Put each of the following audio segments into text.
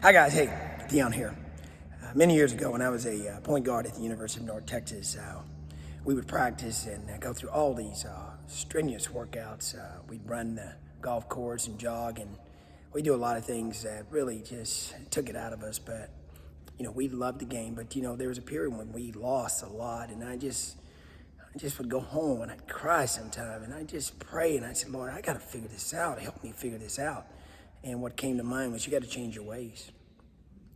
Hi guys, hey, Dion here. Many years ago when I was a point guard at the University of North Texas, we would practice and go through all these strenuous workouts. We'd run the golf course and jog, and we do a lot of things that really just took it out of us. But, we loved the game, but, there was a period when we lost a lot, and I just would go home and I'd cry sometime, and I'd just pray, and I said, Lord, I got to figure this out. Help me figure this out. And what came to mind was you got to change your ways.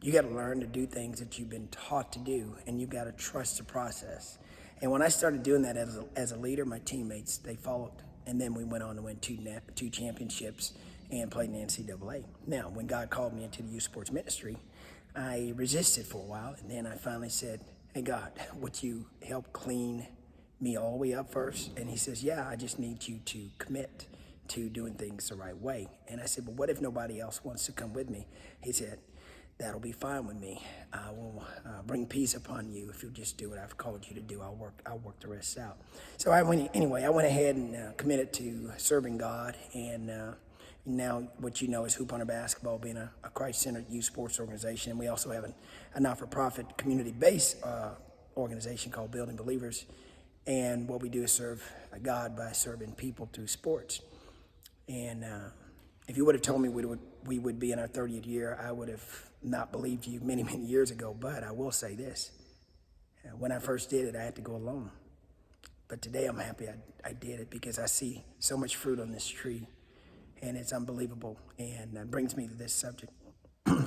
You got to learn to do things that you've been taught to do, and you got to trust the process. And when I started doing that as a leader, my teammates, they followed. And then we went on to win two championships and played in the NCAA. Now, when God called me into the youth sports ministry, I resisted for a while, and then I finally said, hey, God, would you help clean me all the way up first? And he says, yeah, I just need you to commit to doing things the right way. And I said, but what if nobody else wants to come with me? He said, that'll be fine with me. I will bring peace upon you if you'll just do what I've called you to do. I'll work the rest out. So I went ahead and committed to serving God. And now what you know is Hoop Hunter Basketball being a Christ-centered youth sports organization. And we also have a not-for-profit community-based organization called Building Believers. And what we do is serve God by serving people through sports. And if you would have told me we would be in our 30th year, I would have not believed you many, many years ago. But I will say this. When I first did it, I had to go alone. But today I'm happy I did it because I see so much fruit on this tree, and it's unbelievable. And that brings me to this subject.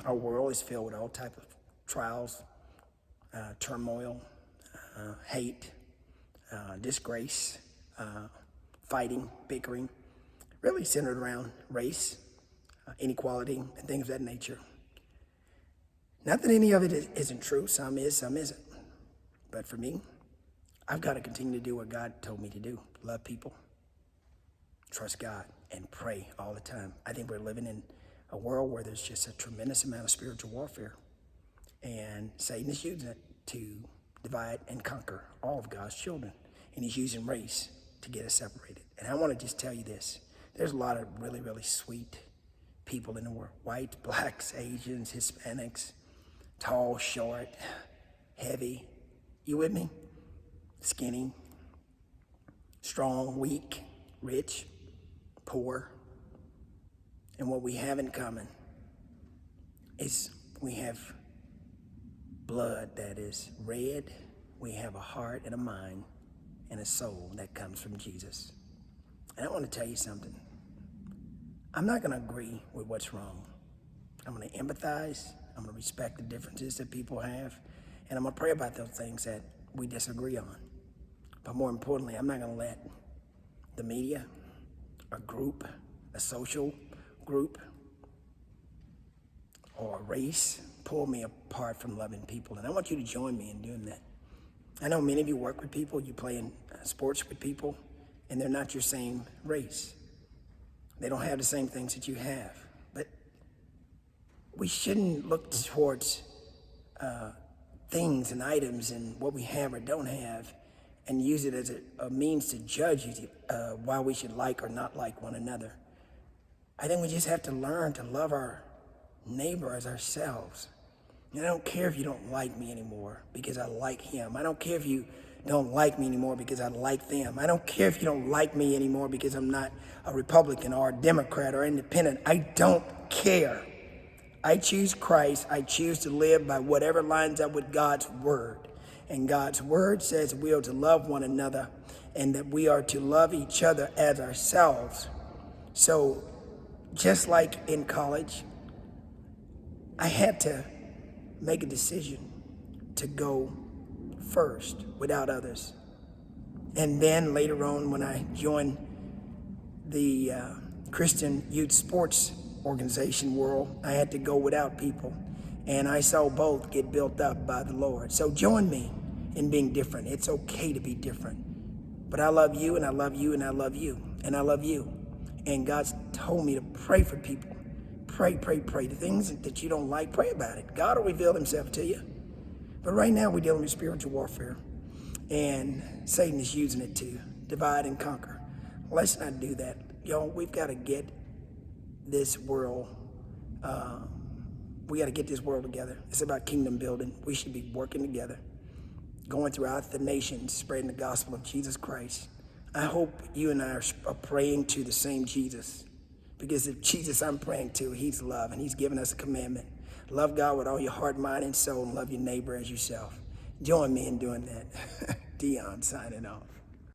Our world is filled with all types of trials, turmoil, hate, disgrace, fighting, bickering, really centered around race, inequality, and things of that nature. Not that any of it isn't true. Some is, some isn't. But for me, I've got to continue to do what God told me to do. Love people, trust God, and pray all the time. I think we're living in a world where there's just a tremendous amount of spiritual warfare. And Satan is using it to divide and conquer all of God's children. And he's using race to get us separated. And I want to just tell you this. There's a lot of really, really sweet people in the world. White, blacks, Asians, Hispanics, tall, short, heavy. You with me? Skinny, strong, weak, rich, poor. And what we have in common is we have blood that is red. We have a heart and a mind and a soul that comes from Jesus. And I want to tell you something. I'm not going to agree with what's wrong. I'm going to empathize. I'm going to respect the differences that people have. And I'm going to pray about those things that we disagree on. But more importantly, I'm not going to let the media, a group, a social group, or a race pull me apart from loving people. And I want you to join me in doing that. I know many of you work with people, you play in sports with people, and they're not your same race. They don't have the same things that you have. But we shouldn't look towards things and items and what we have or don't have and use it as a means to judge why we should like or not like one another. I think we just have to learn to love our neighbor as ourselves. And I don't care if you don't like me anymore because I like him. I don't care if you don't like me anymore because I like them. I don't care if you don't like me anymore because I'm not a Republican or a Democrat or independent. I don't care. I choose Christ. I choose to live by whatever lines up with God's word. And God's word says we are to love one another and that we are to love each other as ourselves. So just like in college, I had to make a decision to go first without others. And then later on, when I joined the Christian Youth Sports Organization world, I had to go without people. And I saw both get built up by the Lord. So join me in being different. It's okay to be different. But I love you, and I love you, and I love you, and I love you. And God's told me to pray for people. Pray, pray, pray. The things that you don't like, pray about it. God will reveal himself to you. But right now we're dealing with spiritual warfare. And Satan is using it to divide and conquer. Let's not do that. Y'all, we've got to get this world We got to get this world together. It's about kingdom building. We should be working together, going throughout the nations, spreading the gospel of Jesus Christ. I hope you and I are praying to the same Jesus, because the Jesus I'm praying to, he's love, and he's given us a commandment. Love God with all your heart, mind, and soul, and love your neighbor as yourself. Join me in doing that. Dion signing off.